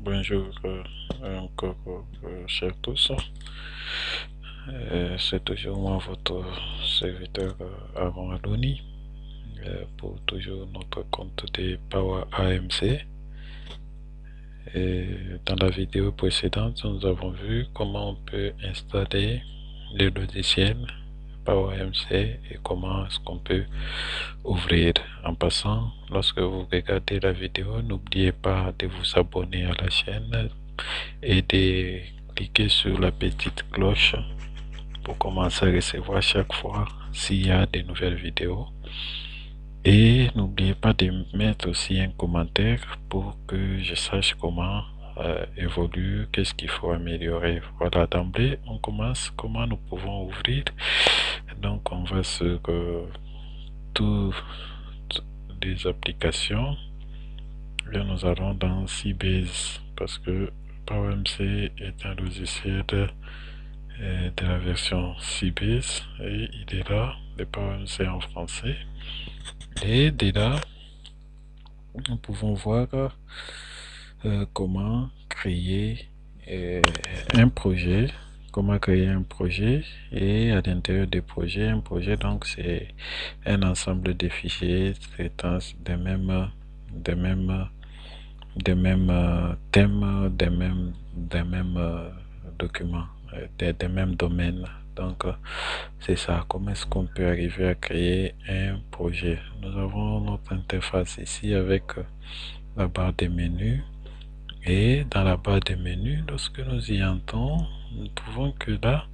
Bonjour encore, chers tous. C'est toujours moi, votre serviteur Aaron Aloni, pour toujours notre compte de Power AMC. Et dans la vidéo précédente, nous avons vu comment on peut installer le logiciel Power AMC et comment est-ce qu'on peut ouvrir. En passant, lorsque vous regardez la vidéo, n'oubliez pas de vous abonner à la chaîne et de cliquer sur la petite cloche pour commencer à recevoir chaque fois s'il y a de nouvelles vidéos. Et n'oubliez pas de mettre aussi un commentaire pour que je sache comment évolue, qu'est-ce qu'il faut améliorer. Voilà, d'emblée, on commence comment nous pouvons ouvrir. Donc, on va sur toutes les applications et nous allons dans Sybase parce que PowerMC est un logiciel de la version Sybase et il est là, le PowerMC en français. Et dès là, nous pouvons voir comment créer un projet, et à l'intérieur du projet, un projet donc c'est un ensemble de fichiers traitant des mêmes thèmes, des mêmes documents, des mêmes domaines. Donc, c'est ça. Comment est-ce qu'on peut arriver à créer un projet? Nous avons notre interface ici avec la barre des menus. Et dans la barre des menus, lorsque nous y entrons, nous trouvons que là,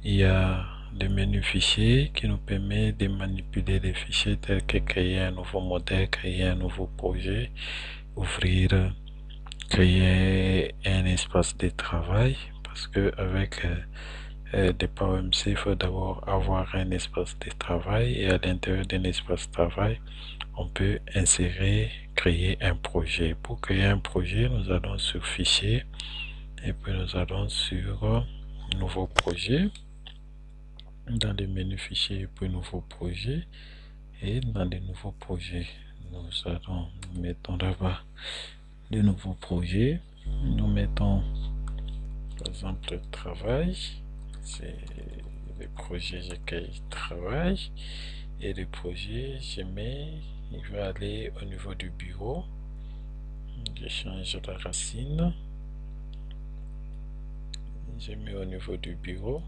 il y a le menu fichier qui nous permet de manipuler les fichiers tels que créer un nouveau modèle, créer un nouveau projet, ouvrir, créer un espace de travail, parce que avec des PowerMC, il faut d'abord avoir un espace de travail et à l'intérieur d'un espace de travail, on peut insérer, créer un projet. Pour créer un projet, nous allons sur Fichier et puis nous allons sur Nouveau projet. Dans le menu Fichier et puis Nouveau projet. Et dans les nouveaux projets, nous mettons là-bas le nouveau projet. Nous mettons par exemple travail. C'est le projet j'accueille travail. Et le projet, il va aller au niveau du bureau. Je change la racine. Je mets au niveau du bureau.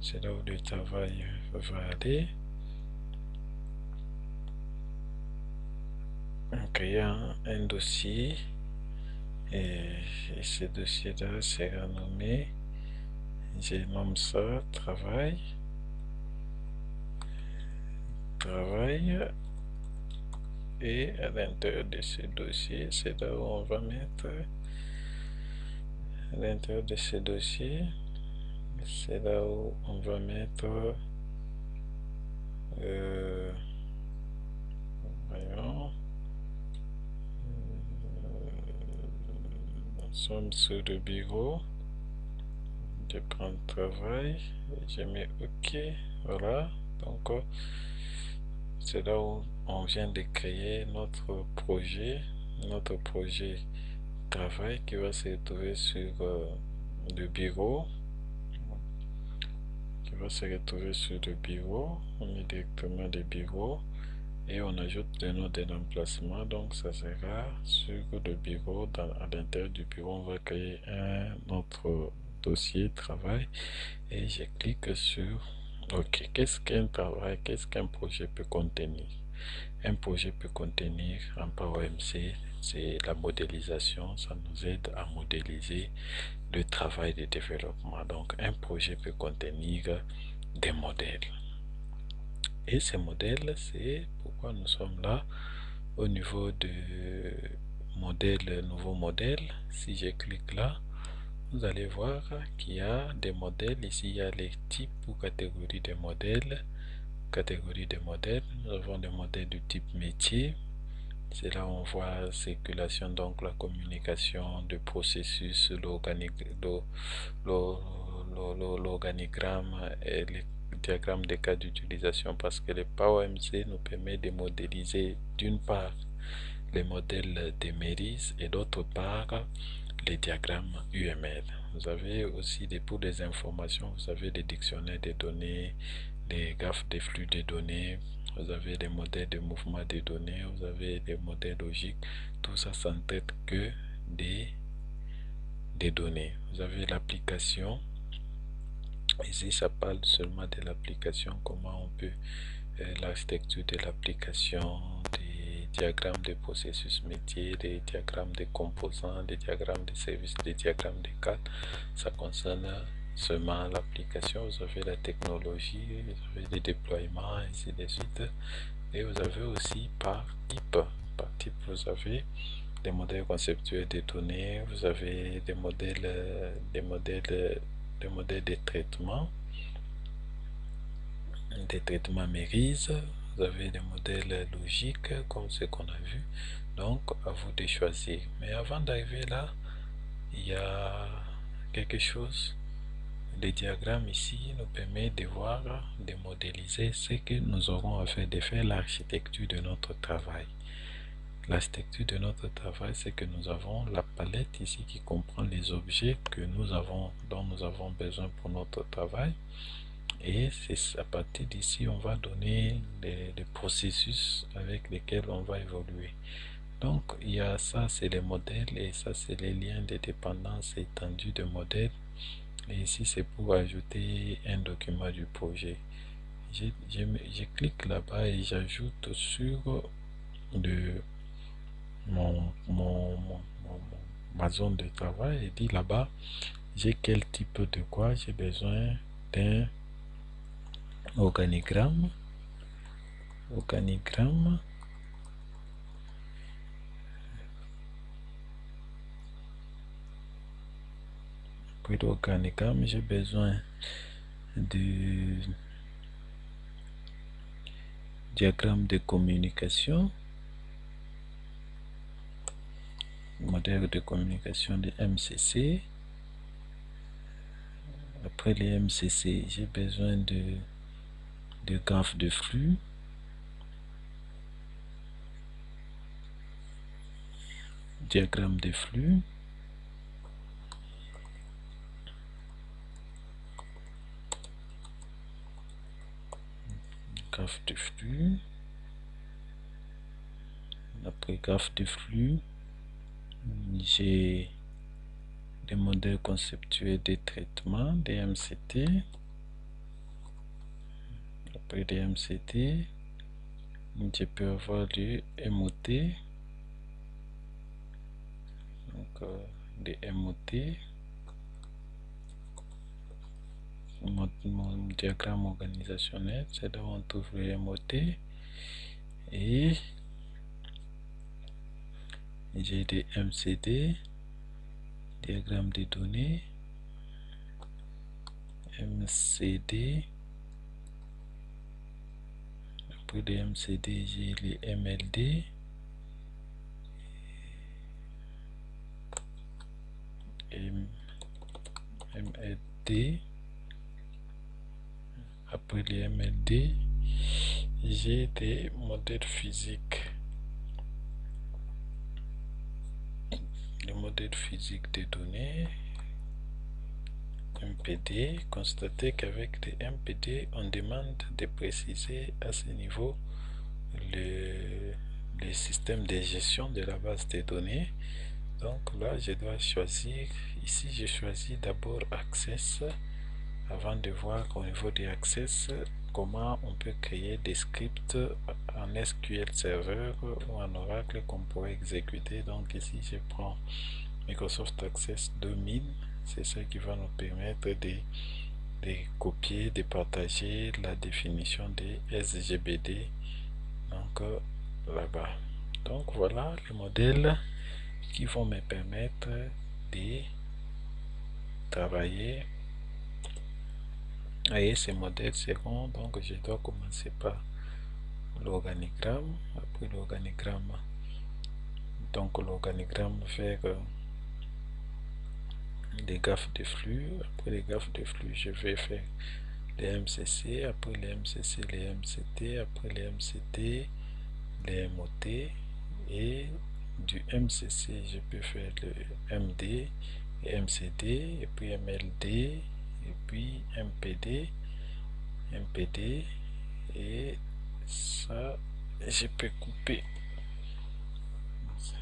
C'est là où le travail va aller. En créant un dossier. Et ce dossier-là sera nommé. Je nomme ça travail. Et à l'intérieur de ce dossier, c'est là où on va mettre à l'intérieur de ce dossier, c'est là où on va mettre voyons, nous sommes sur le bureau. Je prends le travail et je mets OK. Voilà, donc c'est là où on vient de créer notre projet travail qui va se retrouver sur le bureau. On met directement le bureau et on ajoute le nom de l'emplacement, donc ça sera sur le bureau. À l'intérieur du bureau, on va créer un autre dossier travail et je clique sur OK. Qu'est-ce qu'un travail, qu'est-ce qu'un projet peut contenir? Un projet peut contenir en PowerMC, c'est la modélisation, ça nous aide à modéliser le travail de développement. Donc un projet peut contenir des modèles. Et ces modèles, c'est pourquoi nous sommes là au niveau de modèle, nouveau modèle. Si je clique là, vous allez voir qu'il y a des modèles. Ici, il y a les types ou catégories de modèles. Nous avons des modèles du type métier. C'est là où on voit circulation, donc la communication de processus, l'organigramme et les diagrammes de cas d'utilisation, parce que le PowerMC nous permet de modéliser d'une part les modèles des mairies et d'autre part les diagrammes UML. Vous avez aussi pour des informations, vous avez des dictionnaires des données, des graphes des flux de données, vous avez des modèles de mouvement des données, vous avez des modèles logiques. Tout ça, ça ne traite que des données. Vous avez l'application. Ici, ça parle seulement de l'application, comment on peut, l'architecture de l'application, des diagrammes de processus métier, des diagrammes de composants, des diagrammes de services, des diagrammes de cas. Ça concerne seulement l'application. Vous avez la technologie, vous avez les déploiements, ainsi de suite. Et vous avez aussi par type. Par type, vous avez des modèles conceptuels des données, vous avez des modèles de traitement, des traitements Mérise, vous avez des modèles logiques comme ce qu'on a vu. Donc à vous de choisir. Mais avant d'arriver là, il y a quelque chose. Le diagramme ici nous permet de voir, de modéliser ce que nous aurons à faire, de faire l'architecture de notre travail. L'architecture de notre travail, c'est que nous avons la palette ici qui comprend les objets que dont nous avons besoin pour notre travail. Et c'est à partir d'ici, on va donner les processus avec lesquels on va évoluer. Donc, il y a ça, c'est les modèles, et ça, c'est les liens de dépendance étendus de modèles. Et ici, c'est pour ajouter un document du projet. Je clique là-bas et j'ajoute sur ma zone de travail et dit là-bas, j'ai quel type de quoi, j'ai besoin d'un organigramme. Puis l'organigramme, j'ai besoin du diagramme de communication, modèle de communication de MCC. Après les MCC, j'ai besoin de graphe de flux, diagramme de flux, graphe de flux. Après graphe de flux, j'ai des modèles conceptuels de traitement, des MCT. Après des MCT, je peux avoir du MOT. Donc, des MOT. Mon diagramme organisationnel, c'est là où on trouve le MOT. Et j'ai des MCD, diagramme des données, MCD. Après les MCD, j'ai les MLD. MLD. Après les MLD, j'ai des modèles physiques. Les modèles physiques des données, MPD. Constatez qu'avec les MPD, on demande de préciser à ce niveau le système de gestion de la base de données. Donc là, je dois choisir, ici je choisis d'abord Access, avant de voir au niveau des Access, comment on peut créer des scripts en SQL Server ou en Oracle qu'on pourrait exécuter. Donc ici, je prends Microsoft Access 2000, c'est ça qui va nous permettre de copier, de partager la définition des SGBD, donc là-bas. Donc voilà les modèles qui vont me permettre de travailler. Et ces modèles seront, donc je dois commencer par l'organigramme. Après l'organigramme, donc l'organigramme vers des graphes de flux. Après les graphes de flux, je vais faire les MCC. Après les MCC, les MCT. Après les MCT, les MOT. Et du MCC, je peux faire le MD et MCD, et puis MLD, et puis MPD, et ça, je peux couper.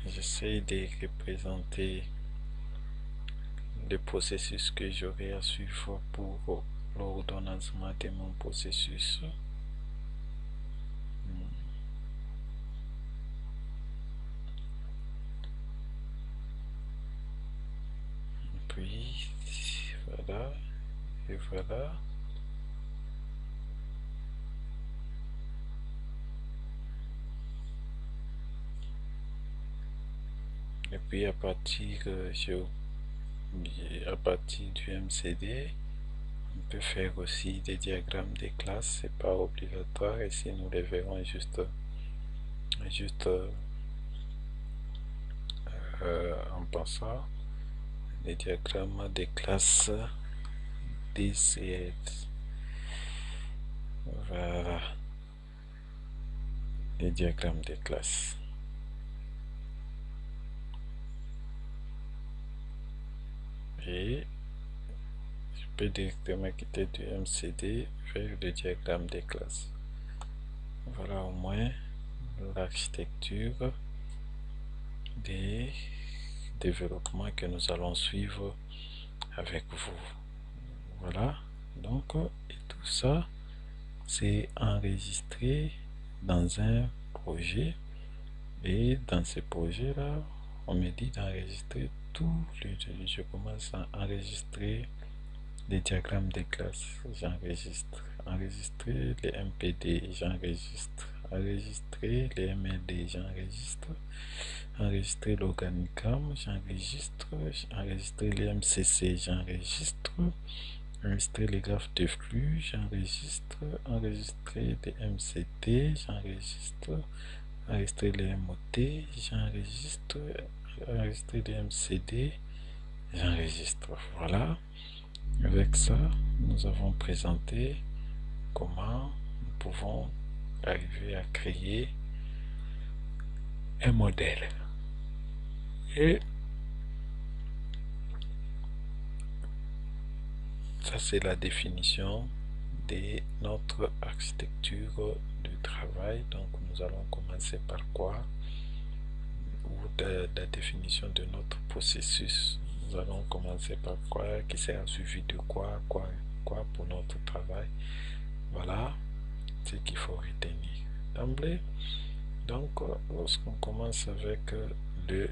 J'essaie de représenter le processus que j'aurai à suivre pour l'ordonnancement de mon processus. Puis voilà, et voilà. Et puis à partir du MCD, on peut faire aussi des diagrammes de classe, c'est pas obligatoire, ici nous les verrons juste en passant. Les diagrammes des classes 10 et voilà, les diagrammes des classes. Et je peux directement quitter du MCD vers le diagramme des classes. Voilà au moins l'architecture des développements que nous allons suivre avec vous. Voilà, donc, et tout ça, c'est enregistré dans un projet. Et dans ce projet-là, on me dit d'enregistrer tout. Je commence à enregistrer les diagrammes des classes, j'enregistre. Enregistrer les MPD, j'enregistre. Enregistrer les MLD, j'enregistre. Enregistrer l'organigramme, j'enregistre. Enregistrer les MCC, j'enregistre. Enregistrer les graphes de flux, j'enregistre. Enregistrer les MCT, j'enregistre. Enregistrer les MOT, j'enregistre. Enregistrer les MCD, j'enregistre. Voilà. Avec ça, nous avons présenté comment nous pouvons arriver à créer un modèle. Et ça, c'est la définition de notre architecture du travail. Donc, nous allons commencer par quoi? Ou de la définition de notre processus. Nous allons commencer par quoi? Qui sera suivi de quoi pour notre travail. Voilà ce qu'il faut retenir d'emblée. Donc, lorsqu'on commence avec le